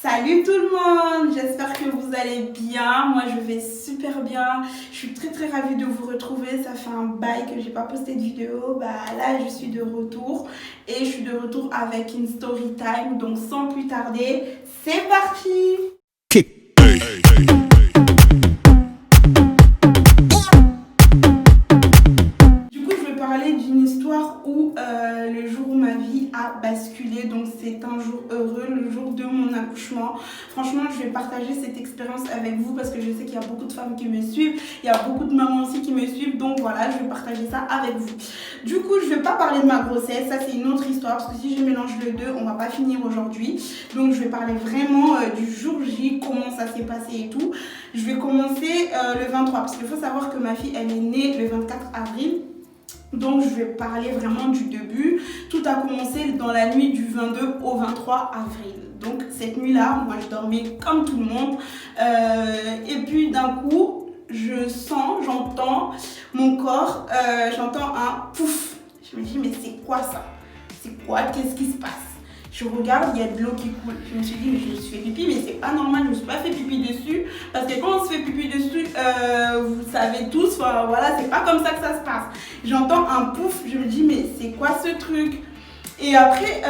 Salut tout le monde, j'espère que vous allez bien. Moi je vais super bien. Je suis très ravie de vous retrouver. Ça fait un bail que j'ai pas posté de vidéo. Là je suis de retour et je suis de retour avec une story time. Donc sans plus tarder, c'est parti. D'une histoire où le jour où ma vie a basculé, donc c'est un jour heureux, le jour de mon accouchement. Franchement, je vais partager cette expérience avec vous parce que je sais qu'il y a beaucoup de femmes qui me suivent, il y a beaucoup de mamans aussi qui me suivent, donc voilà, je vais partager ça avec vous. Du coup, je vais pas parler de ma grossesse, ça c'est une autre histoire parce que si je mélange les deux, on va pas finir aujourd'hui. Donc je vais parler vraiment du jour J, comment ça s'est passé et tout. Je vais commencer le 23 parce qu'il faut savoir que ma fille, elle est née le 24 avril. Donc je vais parler vraiment du début. Tout a commencé dans la nuit du 22 au 23 avril. Donc cette nuit-là, moi je dormais comme tout le monde. Et puis d'un coup, j'entends mon corps, j'entends un pouf. Je me dis mais c'est quoi ça? C'est quoi? Qu'est-ce qui se passe? Je regarde, il y a de l'eau qui coule. Je me suis dit, mais je me suis fait pipi, mais c'est pas normal, je me suis pas fait pipi dessus. Parce que quand on se fait pipi dessus, vous savez tous, voilà, c'est pas comme ça que ça se passe. J'entends un pouf, je me dis, mais c'est quoi ce truc? Et après,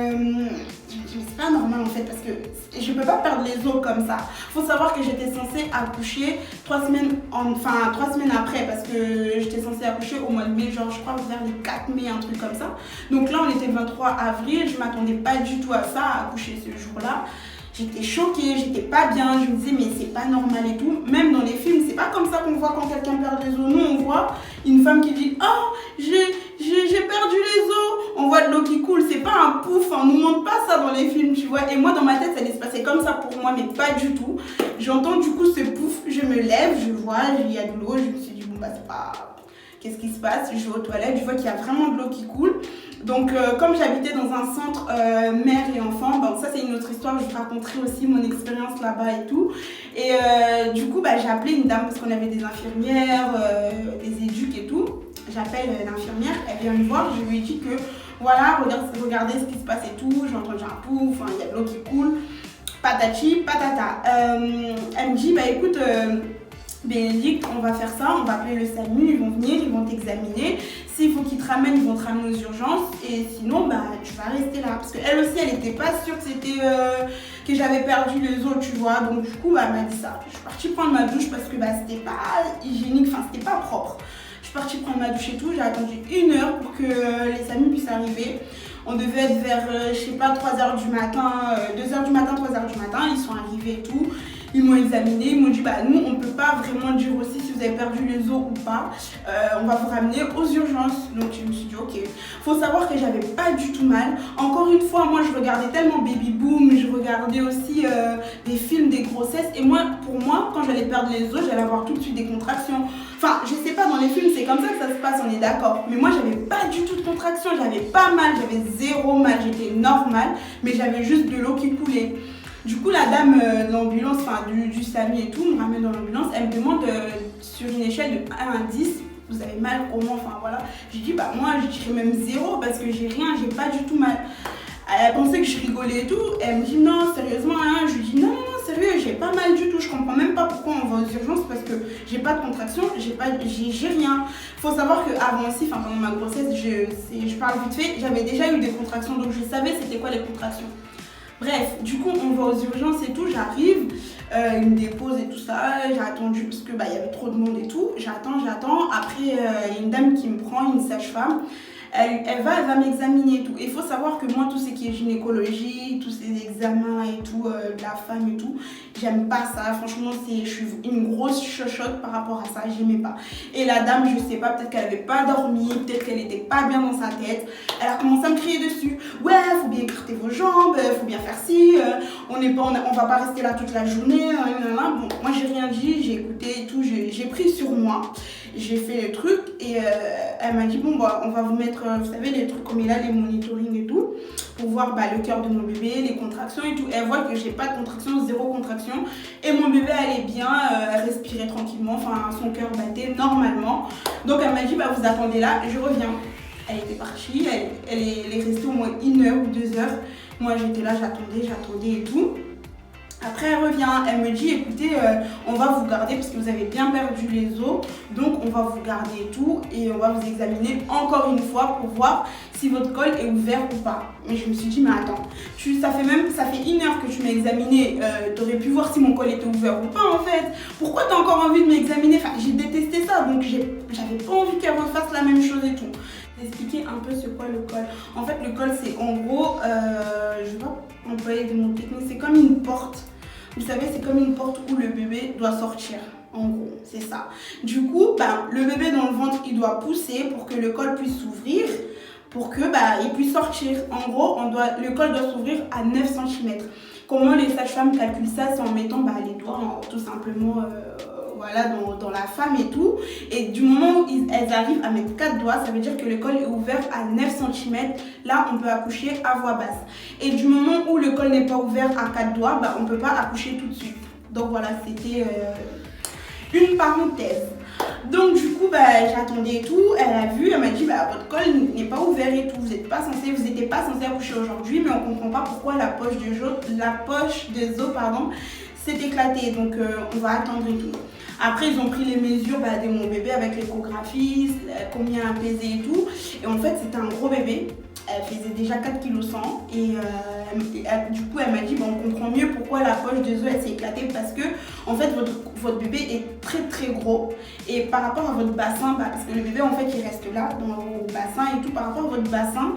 je me dis, mais c'est pas normal en fait, parce que je peux pas perdre les os comme ça. Faut savoir que j'étais censée accoucher 3 semaines après, parce que j'étais censée accoucher au mois de mai, genre je crois vers les 4 mai, un truc comme ça. Donc là, on était le 23 avril, je m'attendais pas du tout à ça, à accoucher ce jour-là. J'étais choquée, j'étais pas bien, je me disais mais c'est pas normal et tout. Même dans les films, c'est pas comme ça qu'on voit quand quelqu'un perd les os. Nous, on voit une femme qui dit « Oh, j'ai perdu les os !» On voit de l'eau qui coule, c'est pas un pouf, on nous montre pas ça dans les films, tu vois. Et moi, dans ma tête, ça allait se passer comme ça pour moi, mais pas du tout. J'entends du coup ce pouf, je me lève, je vois, il y a de l'eau, je me suis dit « Bon, bah c'est pas... Qu'est-ce qui se passe ?» Je vais aux toilettes, je vois qu'il y a vraiment de l'eau qui coule. Donc comme j'habitais dans un centre mère et enfant, bon, ça c'est une autre histoire, je vous raconterai aussi mon expérience là-bas et tout. Et du coup j'ai appelé une dame parce qu'on avait des infirmières, des éduques et tout. J'appelle l'infirmière, elle vient me voir, je lui ai dit que voilà, regardez ce qui se passe et tout, j'ai entendu un pouf, il y a de l'eau qui coule, patati, patata. Elle me dit écoute, Bénédicte, on va faire ça, on va appeler le SAMU, ils vont venir, ils vont t'examiner. S'il faut qu'ils te ramènent, ils vont te ramener aux urgences. Et sinon, tu vas rester là. Parce qu'elle aussi, elle n'était pas sûre que c'était que j'avais perdu les os, tu vois. Donc du coup, elle m'a dit ça. Je suis partie prendre ma douche parce que c'était pas hygiénique, enfin c'était pas propre. Je suis partie prendre ma douche et tout. J'ai attendu 1 heure pour que les SAMU puissent arriver. On devait être vers, je sais pas, 3h du matin, 2h du matin, 3h du matin. Ils sont arrivés et tout. Ils m'ont examiné, ils m'ont dit nous on peut pas vraiment dire aussi si vous avez perdu les os ou pas, on va vous ramener aux urgences. Donc je me suis dit ok. Faut savoir que j'avais pas du tout mal. Encore une fois, moi je regardais tellement Baby Boom, je regardais aussi des films des grossesses et pour moi quand j'allais perdre les os, j'allais avoir tout de suite des contractions. Enfin je sais pas, dans les films c'est comme ça que ça se passe, on est d'accord. Mais moi j'avais pas du tout de contractions, j'avais pas mal, j'avais zéro mal, j'étais normale, mais j'avais juste de l'eau qui coulait. Du coup, la dame de l'ambulance, du SAMU et tout, me ramène dans l'ambulance. Elle me demande sur une échelle de 1 à 10, vous avez mal comment, enfin voilà. J'ai dit, moi je dirais même 0 parce que j'ai rien, j'ai pas du tout mal. Elle pensait que je rigolais et tout. Elle me dit, non, sérieusement, hein. Je lui dis, non, sérieux, j'ai pas mal du tout. Je comprends même pas pourquoi on va aux urgences parce que j'ai pas de contraction, j'ai rien. Faut savoir qu'avant aussi, pendant ma grossesse, je parle vite fait, j'avais déjà eu des contractions donc je savais c'était quoi les contractions. Bref, du coup, on va aux urgences et tout, j'arrive, ils me déposent et tout ça, j'ai attendu parce que y avait trop de monde et tout, j'attends. Après, il y a une dame qui me prend, une sage-femme, elle va m'examiner et tout. Il faut savoir que moi, tout ce qui est gynécologie, tous ces examens et tout, de la femme et tout, j'aime pas ça. Franchement, je suis une grosse chochotte par rapport à ça, j'aimais pas. Et la dame, je sais pas, peut-être qu'elle avait pas dormi, peut-être qu'elle était pas bien dans sa tête. Elle a commencé à me crier dessus. Ouais, faut bien écarter vos jambes, faut bien faire ci, on va pas rester là toute la journée. Bon, moi j'ai rien dit, j'ai écouté et tout, j'ai pris sur moi. J'ai fait le truc et elle m'a dit on va vous mettre, vous savez, les trucs comme il a, les monitoring et tout, pour voir le cœur de mon bébé, les contractions et tout. Et elle voit que j'ai pas de contraction, 0 contraction. Et mon bébé allait bien, elle respirait tranquillement, son cœur battait normalement. Donc elle m'a dit vous attendez là, je reviens. Elle était partie, elle est restée au moins 1 heure ou 2 heures. Moi j'étais là, j'attendais et tout. Après elle revient, elle me dit écoutez on va vous garder parce que vous avez bien perdu les os, donc on va vous garder et tout et on va vous examiner encore une fois pour voir si votre col est ouvert ou pas. Mais je me suis dit mais attends, ça fait 1 heure que tu m'as examiné, tu aurais pu voir si mon col était ouvert ou pas en fait. Pourquoi tu as encore envie de m'examiner? Enfin j'ai détesté ça, donc j'avais pas envie qu'elle refasse la même chose et tout. Expliquer un peu ce qu'est le col. En fait le col c'est en gros, je vais pas employer des mots techniques, c'est comme une porte. Vous savez, c'est comme une porte où le bébé doit sortir. En gros, c'est ça. Du coup, le bébé dans le ventre, il doit pousser pour que le col puisse s'ouvrir, pour que il puisse sortir. En gros, le col doit s'ouvrir à 9 cm. Comment les sages-femmes calculent ça? C'est en mettant les doigts tout simplement voilà, dans la femme et tout. Et du moment où elles arrivent à mettre 4 doigts, ça veut dire que le col est ouvert à 9 cm. Là, on peut accoucher à voix basse. Et du moment où le col n'est pas ouvert à 4 doigts, on ne peut pas accoucher tout de suite. Donc voilà, c'était une parenthèse. Donc du coup, j'attendais et tout. Elle a vu, elle m'a dit, votre col n'est pas ouvert et tout. Vous n'étiez pas censé accoucher aujourd'hui, mais on ne comprend pas pourquoi la poche des os, s'est éclatée. Donc on va attendre et tout. Après, ils ont pris les mesures de mon bébé avec l'échographie, combien elle pesait et tout. Et en fait, c'était un gros bébé. Elle faisait déjà 4,1 kg et du coup elle m'a dit on comprend mieux pourquoi la poche des os s'est éclatée parce que en fait votre bébé est très très gros et par rapport à votre bassin, parce que le bébé en fait il reste là au bassin et tout, par rapport à votre bassin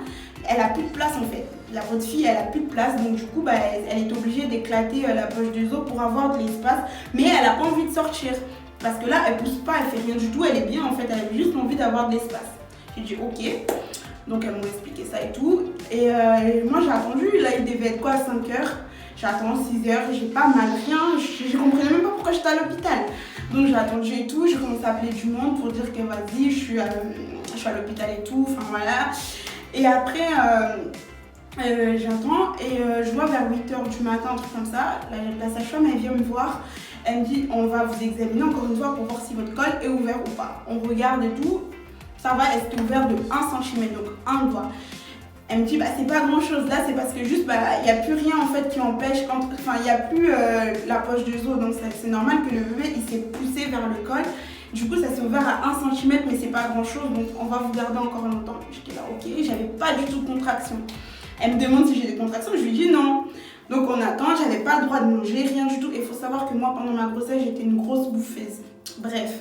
elle a plus de place en fait. Votre fille elle a plus de place, donc du coup elle est obligée d'éclater la poche des os pour avoir de l'espace, mais elle n'a pas envie de sortir parce que là elle pousse pas, elle fait rien du tout, elle est bien en fait, elle a juste envie d'avoir de l'espace. J'ai dit ok. Donc elles m'ont expliqué ça et tout. Et moi j'ai attendu, là il devait être quoi, 5 heures. J'ai attendu 6 heures, j'ai pas mal rien. Je comprenais même pas pourquoi j'étais à l'hôpital. Donc j'ai attendu et tout, j'ai commencé à appeler du monde pour dire que vas-y, je suis à l'hôpital et tout, enfin voilà. Et après j'attends et je vois vers 8 h du matin, un truc comme ça, la sage-femme elle vient me voir. Elle me dit on va vous examiner encore une fois pour voir si votre col est ouvert ou pas. On regarde et tout. Ça va, elle s'est ouverte de 1 cm, donc un doigt. Elle me dit, c'est pas grand chose là, c'est parce que juste, il n'y a plus rien en fait qui empêche, il n'y a plus la poche des os, donc c'est normal que le bébé il s'est poussé vers le col. Du coup, ça s'est ouvert à 1 cm, mais c'est pas grand chose, donc on va vous garder encore longtemps. J'étais là, ok, j'avais pas du tout de contraction. Elle me demande si j'ai des contractions, je lui dis non. Donc on attend, j'avais pas le droit de manger, rien du tout. Et il faut savoir que moi, pendant ma grossesse, j'étais une grosse bouffeuse. Bref,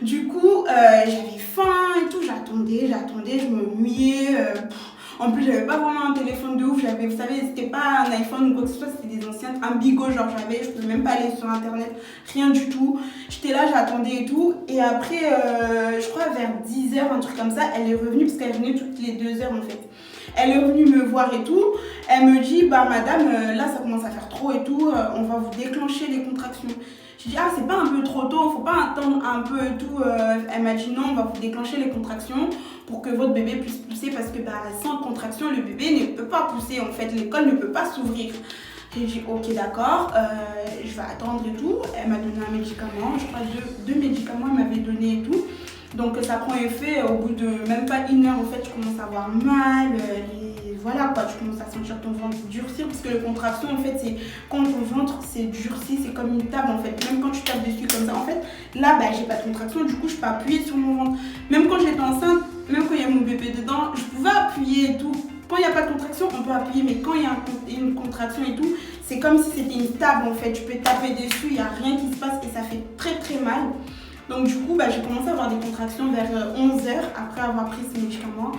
du coup, j'avais faim et tout, j'attendais, je me mouillais. En plus, j'avais pas vraiment un téléphone de ouf, vous savez, c'était pas un iPhone ou quoi que ce soit, c'était des anciennes, un bigot, genre je pouvais même pas aller sur internet, rien du tout. J'étais là, j'attendais et tout. Et après, je crois vers 10 h, un truc comme ça, elle est revenue, parce qu'elle venait toutes les 2 heures en fait. Elle est venue me voir et tout. Elle me dit, madame, là ça commence à faire trop et tout, on va vous déclencher les contractions. Je dis, c'est pas un peu trop tôt, faut pas attendre un peu et tout. Elle m'a dit non, on va vous déclencher les contractions pour que votre bébé puisse pousser parce que sans contraction, le bébé ne peut pas pousser en fait, le col ne peut pas s'ouvrir. J'ai dit ok d'accord, je vais attendre et tout. Elle m'a donné un médicament, je crois deux médicaments elle m'avait donné et tout. Donc ça prend effet au bout de même pas 1 heure en fait, tu commences à avoir mal, voilà quoi, tu commences à sentir ton ventre durcir parce que les contractions en fait c'est quand ton ventre c'est durci, c'est comme une table en fait, même quand tu tapes dessus comme ça en fait, là j'ai pas de contraction, du coup je peux appuyer sur mon ventre. Même quand j'étais enceinte, même quand il y a mon bébé dedans, je pouvais appuyer et tout. Quand il n'y a pas de contraction, on peut appuyer, mais quand il y a une contraction et tout, c'est comme si c'était une table en fait, tu peux taper dessus, il n'y a rien qui se passe et ça fait très très mal. Donc du coup, j'ai commencé à avoir des contractions vers 11 h après avoir pris ces médicaments.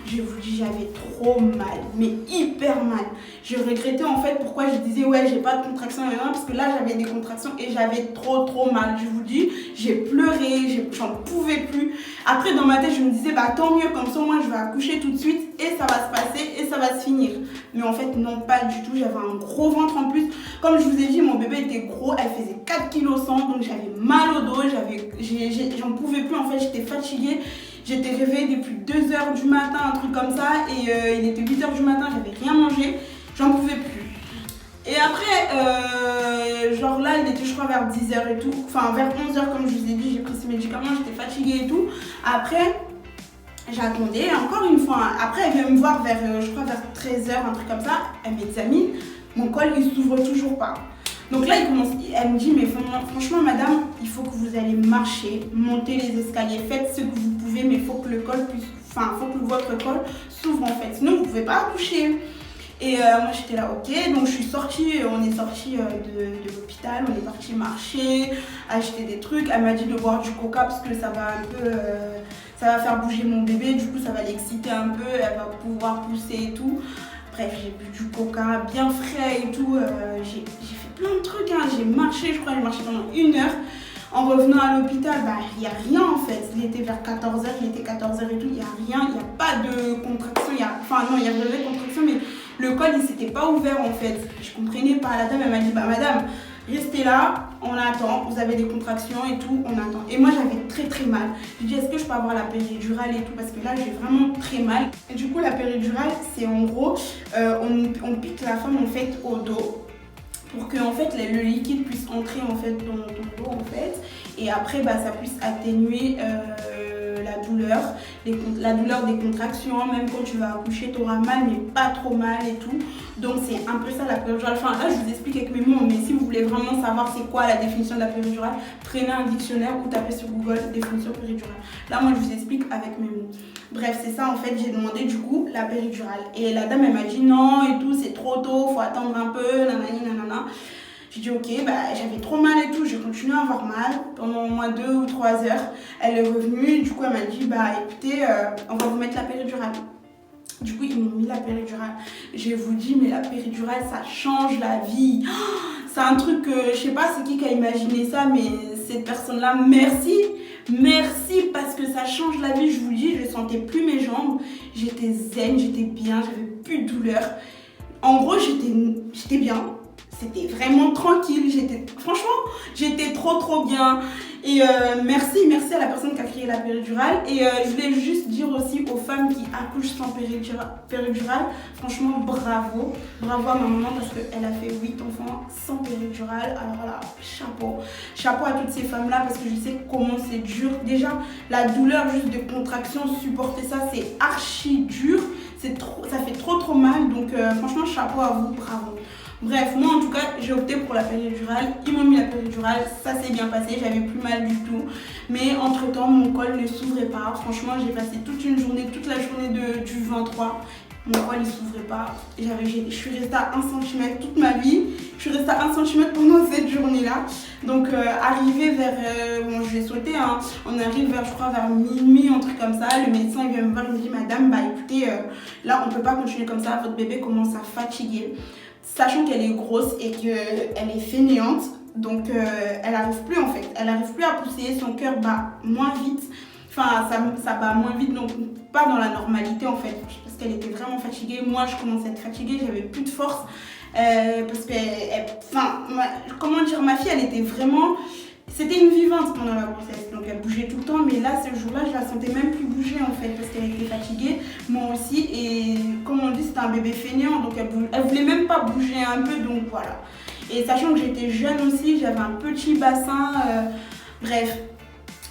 Je vous dis, j'avais trop mal, mais hyper mal. Je regrettais en fait pourquoi je disais ouais, j'ai pas de contractions parce que là j'avais des contractions et j'avais trop mal. Je vous dis, j'ai pleuré, j'en pouvais plus. Après dans ma tête, je me disais tant mieux, comme ça moi je vais accoucher tout de suite et ça va se passer et ça va se finir. Mais en fait non, pas du tout, j'avais un gros ventre en plus. Comme je vous ai dit, mon bébé était gros, elle faisait 4,1 kg, donc j'avais mal au dos, j'en pouvais plus en fait, j'étais fatiguée. J'étais réveillée depuis 2 h du matin, un truc comme ça, et il était 8 h du matin, j'avais rien mangé, j'en pouvais plus. Et après, genre là, il était je crois vers 10 h et tout, enfin vers 11 h comme je vous ai dit, j'ai pris ces médicaments, j'étais fatiguée et tout. Après, j'attendais, encore une fois, après elle vient me voir vers, je crois vers 13 h, un truc comme ça, elle m'examine, mon col il s'ouvre toujours pas. Donc là, elle me dit, mais franchement, madame, il faut que vous allez marcher, monter les escaliers, faites ce que vous pouvez, mais il faut que le col puisse, enfin, faut que votre col s'ouvre en fait, sinon vous ne pouvez pas accoucher. Et moi j'étais là, ok, donc je suis sortie, on est sorti de l'hôpital, on est parti marcher, acheter des trucs. Elle m'a dit de boire du coca parce que ça va un peu, ça va faire bouger mon bébé, du coup ça va l'exciter un peu, elle va pouvoir pousser et tout. Bref, j'ai bu du coca bien frais et tout, j'ai fait plein de trucs, hein. J'ai marché, je crois que j'ai marché pendant 1 heure. En revenant à l'hôpital, il n'y a rien en fait. Il était vers 14h, il était 14h et tout, il n'y a rien, il n'y a pas de contraction. Enfin non, il y avait des contractions, mais le col il s'était pas ouvert en fait. Je comprenais pas. La dame elle m'a dit, madame, restez là, on attend, vous avez des contractions et tout, on attend. Et moi j'avais très mal. Je dis, est-ce que je peux avoir la péridurale et tout, parce que là j'ai vraiment très mal. Et du coup la péridurale c'est en gros, on pique la femme en fait au dos, pour que en fait le liquide puisse entrer en fait dans ton dos en fait, et après ça puisse atténuer la douleur des contractions. Même quand tu vas accoucher tu auras mal, mais pas trop mal et tout. Donc c'est un peu ça la péridurale. Enfin là je vous explique avec mes mots, mais si vous voulez vraiment savoir c'est quoi la définition de la péridurale, prenez un dictionnaire ou tapez sur Google définition péridurale. Là moi je vous explique avec mes mots. Bref, c'est ça en fait, j'ai demandé du coup la péridurale. Et la dame elle m'a dit non et tout, c'est trop tôt, faut attendre un peu, nanani nanana. J'ai dit ok, j'avais trop mal et tout, j'ai continué à avoir mal pendant au moins 2 ou 3 heures. Elle est revenue, du coup elle m'a dit écoutez, on va vous mettre la péridurale. Du coup ils m'ont mis la péridurale. Je vous dis, mais la péridurale ça change la vie. C'est un truc que je sais pas c'est qui a imaginé ça, mais cette personne là, merci parce que ça change la vie. Je vous le dis, je sentais plus mes jambes, j'étais zen, j'étais bien, j'avais plus de douleur. En gros j'étais bien. C'était vraiment tranquille, franchement, j'étais trop bien. Et merci à la personne qui a créé la péridurale. Et je voulais juste dire aussi aux femmes qui accouchent sans péridurale, franchement, bravo à ma maman parce qu'elle a fait 8 enfants sans péridurale. Alors là, chapeau à toutes ces femmes-là parce que je sais comment c'est dur. Déjà, la douleur juste de contraction, supporter ça, c'est archi dur. Ça fait trop mal. Donc franchement, chapeau à vous, bravo. Bref, moi en tout cas, j'ai opté pour la péridurale. Ils m'ont mis la péridurale, ça s'est bien passé, j'avais plus mal du tout. Mais entre temps, mon col ne s'ouvrait pas. Franchement, j'ai passé toute la journée du 23. Mon col ne s'ouvrait pas. Je suis restée à 1 cm toute ma vie. Je suis restée à 1 cm pendant cette journée-là. Donc, arrivé vers. Bon, je vais sauter, hein. On arrive vers, je crois, vers minuit, un truc comme ça. Le médecin il vient me voir, il me dit, madame, écoutez, là, on ne peut pas continuer comme ça. Votre bébé commence à fatiguer. Sachant qu'elle est grosse et qu'elle est fainéante, donc elle n'arrive plus en fait, elle n'arrive plus à pousser, son cœur bat moins vite, enfin ça bat moins vite, donc pas dans la normalité en fait, parce qu'elle était vraiment fatiguée. Moi je commençais à être fatiguée, j'avais plus de force, parce que, comment dire, ma fille elle était vraiment, c'était une vivante pendant la grossesse, donc elle bougeait tout le temps, mais là ce jour-là je la sentais même plus bouger en fait parce qu'elle était fatiguée, moi aussi, et comme on dit c'était un bébé fainéant, donc elle voulait même pas bouger un peu, donc voilà. Et sachant que j'étais jeune aussi, j'avais un petit bassin, bref.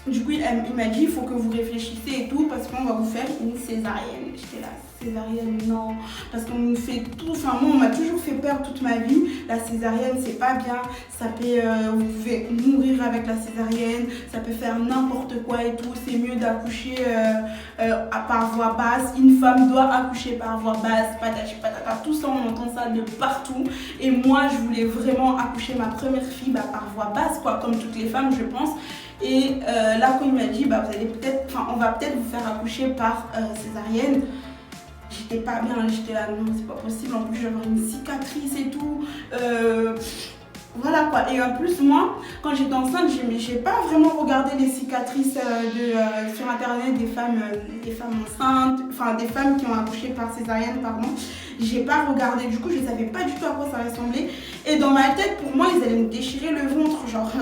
Du coup il m'a dit il faut que vous réfléchissez et tout parce qu'on va vous faire une césarienne. J'étais là, césarienne non, parce qu'on nous fait tout, enfin moi on m'a toujours fait peur toute ma vie. La césarienne c'est pas bien, ça peut, vous pouvez mourir avec la césarienne, ça peut faire n'importe quoi et tout. C'est mieux d'accoucher par voie basse, une femme doit accoucher par voie basse, patati patata, tout ça on entend ça de partout. Et moi je voulais vraiment accoucher ma première fille par voie basse quoi, comme toutes les femmes je pense. Et là quand il m'a dit vous allez peut-être, on va peut-être vous faire accoucher par césarienne, j'étais pas bien, j'étais là non c'est pas possible, en plus je vais avoir une cicatrice et tout, voilà quoi. Et en plus moi quand j'étais enceinte j'ai pas vraiment regardé les cicatrices sur internet des femmes enceintes, enfin des femmes qui ont accouché par césarienne pardon. J'ai pas regardé, du coup je savais pas du tout à quoi ça ressemblait. Et dans ma tête pour moi ils allaient me déchirer le ventre, genre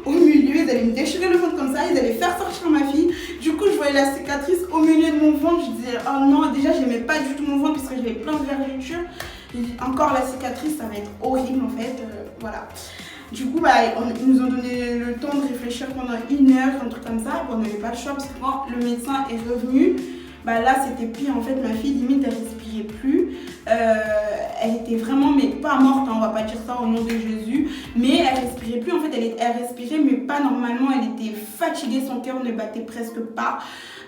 au milieu, ils allaient me déchirer le ventre comme ça, ils allaient faire sortir ma fille. Du coup je voyais la cicatrice au milieu de mon ventre, je disais oh non, déjà j'aimais pas du tout mon ventre parce que j'avais plein de vergetures. Encore la cicatrice, ça va être horrible en fait, voilà. Du coup ils nous ont donné le temps de réfléchir pendant 1 heure, un truc comme ça. On n'avait pas le choix parce que quand le médecin est revenu, là c'était pire en fait, ma fille limite elle respirait respirait plus. Elle était vraiment, mais pas morte, hein, on va pas dire ça au nom de Jésus, mais elle respirait plus. En fait, elle respirait, mais pas normalement. Elle était fatiguée, son cœur ne battait presque pas.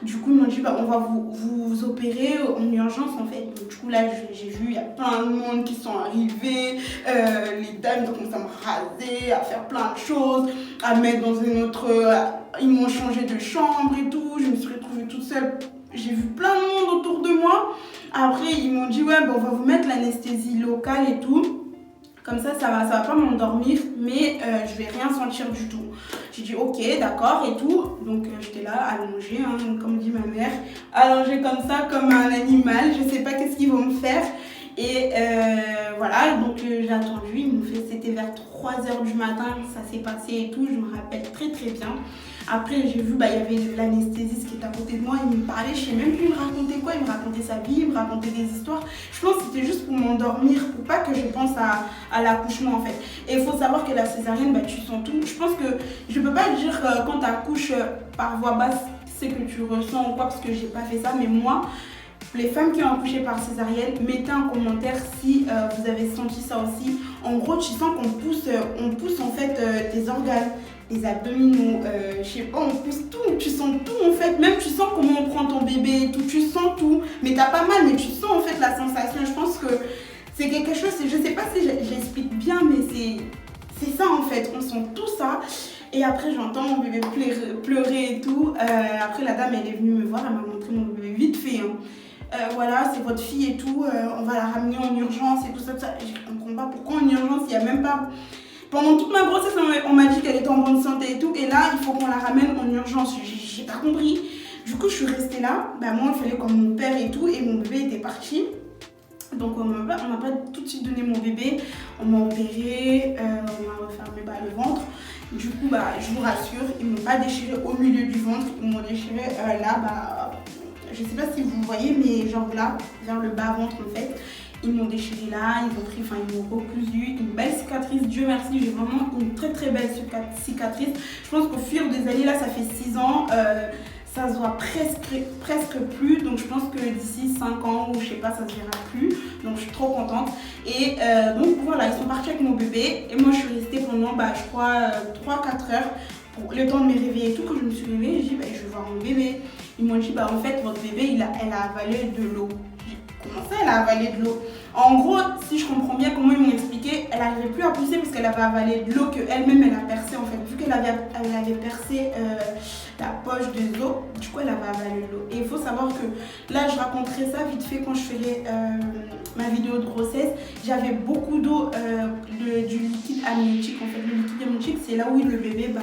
Du coup, ils m'ont dit, on va vous opérer en urgence, en fait. Donc, du coup, là, j'ai vu, il y a plein de monde qui sont arrivés. Les dames ont commencé à me raser, à faire plein de choses, à mettre dans une autre... ils m'ont changé de chambre et tout. Je me suis retrouvée toute seule. J'ai vu plein de monde autour de moi. Après, ils m'ont dit, ouais, on va vous mettre l'anesthésie locale et tout. Comme ça va pas m'endormir, mais je vais rien sentir du tout. J'ai dit ok, d'accord et tout. Donc j'étais là, allongée, hein, comme dit ma mère, allongée comme ça, comme un animal. Je sais pas qu'est-ce qu'ils vont me faire. Et voilà, donc j'ai attendu. Ils m'ont fait, c'était vers 3h du matin, ça s'est passé et tout. Je me rappelle très très bien. Après, j'ai vu, il y avait l'anesthésiste qui était à côté de moi, il me parlait, je sais même plus, il me racontait quoi, il me racontait sa vie, il me racontait des histoires. Je pense que c'était juste pour m'endormir, pour pas que je pense à l'accouchement en fait. Et il faut savoir que la césarienne, tu sens tout. Je pense que je peux pas dire quand tu accouches par voix basse, c'est que tu ressens ou quoi, parce que j'ai pas fait ça, mais moi, les femmes qui ont accouché par césarienne, mettez un commentaire si vous avez senti ça aussi. En gros, tu sens qu'on pousse en fait tes organes, les abdominaux, je sais pas, on pousse tout, tu sens tout en fait, même tu sens comment on prend ton bébé et tout, tu sens tout, mais t'as pas mal, mais tu sens en fait la sensation. Je pense que c'est quelque chose, je sais pas si j'explique bien, mais c'est ça en fait, on sent tout ça. Et après j'entends mon bébé pleurer et tout. Après la dame elle est venue me voir, elle m'a montré mon bébé vite fait, hein. Voilà, c'est votre fille et tout, on va la ramener en urgence et tout ça. Je comprends pas pourquoi en urgence, il n'y a même pas... Pendant toute ma grossesse, on m'a dit qu'elle était en bonne santé et tout, et là, il faut qu'on la ramène en urgence. J'ai pas compris. Du coup, je suis restée là. Moi, il fallait comme mon père et tout, et mon bébé était parti. Donc, on m'a pas tout de suite donné mon bébé. On m'a opéré, on m'a refermé le ventre. Du coup, je vous rassure, ils m'ont pas déchiré au milieu du ventre, ils m'ont déchiré là, je sais pas si vous voyez, mais genre là, vers le bas-ventre en fait. Ils m'ont déchiré là, ils m'ont recousu, une belle cicatrice, Dieu merci, j'ai vraiment une très très belle cicatrice. Je pense qu'au fur des années, là ça fait 6 ans, ça se voit presque plus, donc je pense que d'ici 5 ans ou je sais pas, ça se verra plus, donc je suis trop contente. Et donc voilà, ils sont partis avec mon bébé et moi je suis restée pendant je crois 3-4 heures pour le temps de me réveiller et tout. Quand je me suis réveillée, j'ai dit je vais voir mon bébé. Ils m'ont dit en fait votre bébé elle a avalé de l'eau. Comment ça elle a avalé de l'eau? En gros, si je comprends bien comment ils m'ont expliqué, elle n'arrivait plus à pousser parce qu'elle avait avalé de l'eau qu'elle-même elle a percé en fait. Vu qu'elle avait percé la poche des os, du coup elle avait avalé de l'eau. Et il faut savoir que là je raconterai ça vite fait quand je ferai ma vidéo de grossesse. J'avais beaucoup d'eau, du liquide amniotique en fait. Le liquide amniotique c'est là où le bébé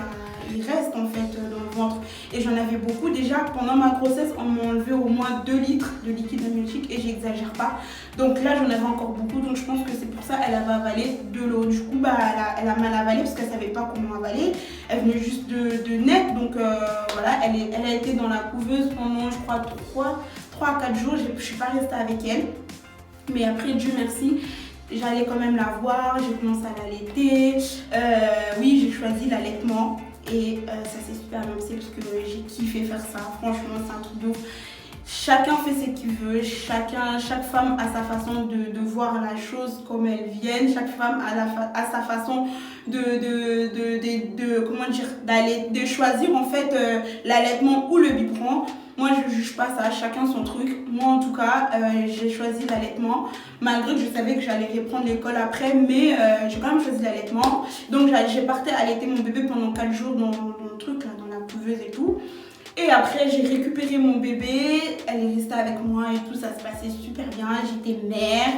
il reste en fait dans le ventre. Et j'en avais beaucoup déjà. Pendant ma grossesse, on m'a enlevé au moins 2 litres de liquide amniotique et j'exagère pas. Donc là, j'en avais encore beaucoup. Donc je pense que c'est pour ça qu'elle avait avalé de l'eau. Du coup, elle a mal avalé parce qu'elle savait pas comment avaler. Elle venait juste de naître. Donc voilà, elle a été dans la couveuse pendant, je crois, 3 à 4 jours. Je suis pas restée avec elle. Mais après, Dieu merci, j'allais quand même la voir. J'ai commencé à l'allaiter. Oui, j'ai choisi l'allaitement. Et ça s'est super bien passé parce que j'ai kiffé faire ça. Franchement, c'est un truc de ouf. Chacun fait ce qu'il veut, chaque femme a sa façon de voir la chose comme elle vient, chaque femme a sa façon comment dire, de choisir en fait l'allaitement ou le biberon. Moi je juge pas ça, chacun son truc. Moi en tout cas j'ai choisi l'allaitement malgré que je savais que j'allais reprendre l'école après, mais j'ai quand même choisi l'allaitement. Donc j'ai parti allaiter mon bébé pendant 4 jours dans le truc là, dans la couveuse et tout. Et après, j'ai récupéré mon bébé, elle est restée avec moi et tout, ça se passait super bien, j'étais mère,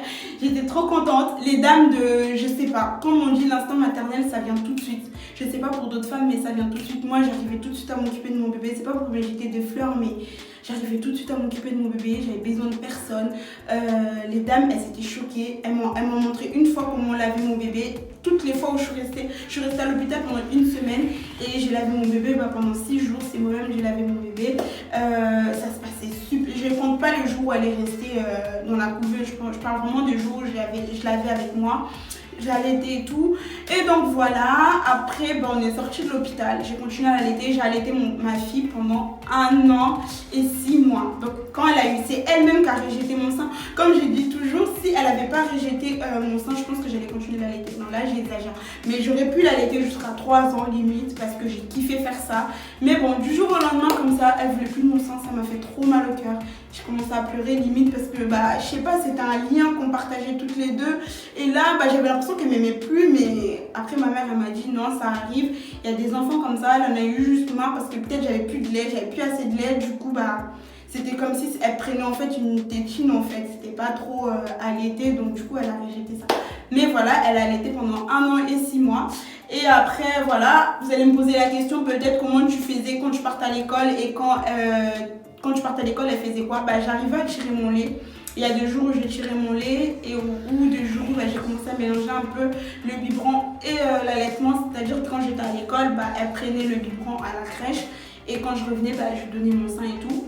j'étais trop contente. Les dames de, je sais pas, quand on dit l'instinct maternel, ça vient tout de suite. Je sais pas pour d'autres femmes, mais ça vient tout de suite. Moi, j'arrivais tout de suite à m'occuper de mon bébé, c'est pas pour me jeter des fleurs, mais j'arrivais tout de suite à m'occuper de mon bébé, j'avais besoin de personne. Les dames, elles étaient choquées, elles m'ont montré une fois comment laver mon bébé. Toutes les fois où je suis restée à l'hôpital pendant 1 semaine et j'ai lavé mon bébé pendant 6 jours, c'est moi-même j'ai lavé mon bébé. Ça se passait super, je ne compte pas les jours où elle est restée dans la couveuse, je parle vraiment des jours où je l'avais avec moi. j'allaitais et tout. Et donc voilà, après on est sorti de l'hôpital, j'ai continué à allaiter, j'ai allaité ma fille pendant 1 an et 6 mois. Donc quand elle a eu, c'est elle-même qui a rejeté mon sein. Comme je dis toujours, si elle n'avait pas rejeté mon sein, je pense que j'allais continuer d'allaiter. Non, là j'exagère, mais j'aurais pu l'allaiter jusqu'à 3 ans limite parce que j'ai kiffé faire ça. Mais bon, du jour au lendemain comme ça, elle voulait plus de mon sein, ça m'a fait trop mal au cœur. J'ai commencé à pleurer limite parce que je sais pas, c'était un lien qu'on partageait toutes les deux. Et là j'avais l'impression qu'elle m'aimait plus, mais après ma mère elle m'a dit non, ça arrive, il y a des enfants comme ça. Elle en a eu juste marre parce que peut-être j'avais plus de lait, j'avais plus assez de lait, du coup c'était comme si elle prenait en fait une tétine en fait, c'était pas trop allaité, donc du coup elle a rejeté ça. Mais voilà, elle a allaité pendant 1 an et 6 mois. Et après voilà, vous allez me poser la question peut-être comment tu faisais quand tu partais à l'école et quand tu partais à l'école elle faisait quoi. J'arrivais à tirer mon lait. Il y a des jours où j'ai tiré mon lait et ou des jours où j'ai commencé à mélanger un peu le biberon et l'allaitement. C'est-à-dire que quand j'étais à l'école, elle prenait le biberon à la crèche et quand je revenais, je donnais mon sein et tout.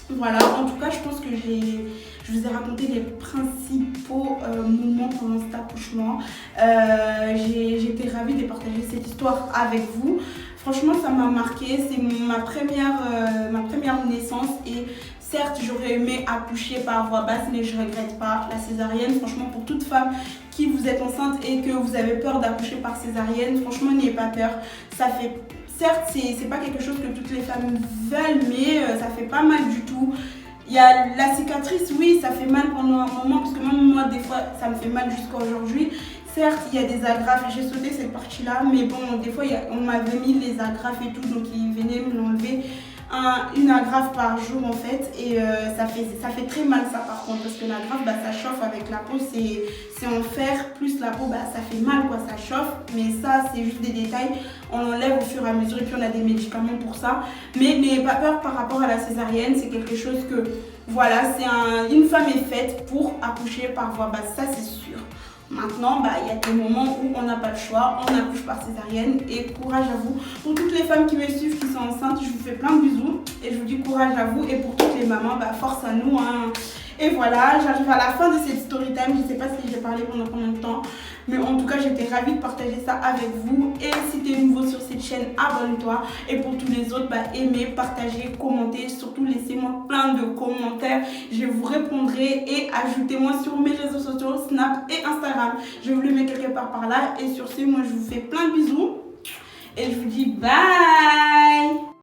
Voilà, en tout cas, je pense que je vous ai raconté les principaux moments pendant cet accouchement. J'étais ravie de partager cette histoire avec vous. Franchement, ça m'a marqué. C'est ma première naissance et certes, j'aurais aimé accoucher par voie basse, mais je ne regrette pas la césarienne. Franchement, pour toute femme qui vous êtes enceinte et que vous avez peur d'accoucher par césarienne, franchement, n'ayez pas peur. Certes, c'est pas quelque chose que toutes les femmes veulent, mais ça fait pas mal du tout. Il y a la cicatrice, oui, ça fait mal pendant un moment, parce que même moi, des fois, ça me fait mal jusqu'à aujourd'hui. Certes, il y a des agrafes, j'ai sauté cette partie-là, mais bon, des fois, on m'avait mis les agrafes et tout, donc ils venaient me l'enlever. Une agrafe par jour en fait, et ça fait très mal ça par contre, parce que l'agrafe ça chauffe avec la peau, c'est en fer, plus la peau ça fait mal quoi, ça chauffe, mais ça c'est juste des détails, on l'enlève au fur et à mesure et puis on a des médicaments pour ça. Mais n'ayez pas peur par rapport à la césarienne, c'est quelque chose que voilà, une femme est faite pour accoucher par voie basse, ça c'est sûr. Maintenant, il y a des moments où on n'a pas le choix, on accouche par césarienne et courage à vous. Pour toutes les femmes qui me suivent, qui sont enceintes, je vous fais plein de bisous et je vous dis courage à vous. Et pour toutes les mamans, force à nous. Hein. Et voilà, j'arrive à la fin de cette story time. Je ne sais pas si j'ai parlé pendant combien de temps, mais en tout cas, j'étais ravie de partager ça avec vous. Et si tu es nouveau sur cette chaîne, abonne-toi. Et pour tous les autres, aimez, partagez, commentez. Surtout, laissez-moi plein de commentaires. Je vous répondrai et ajoutez-moi sur mes réseaux sociaux, Snap et Instagram. Je vous le mets quelque part par là. Et sur ce, moi, je vous fais plein de bisous. Et je vous dis bye!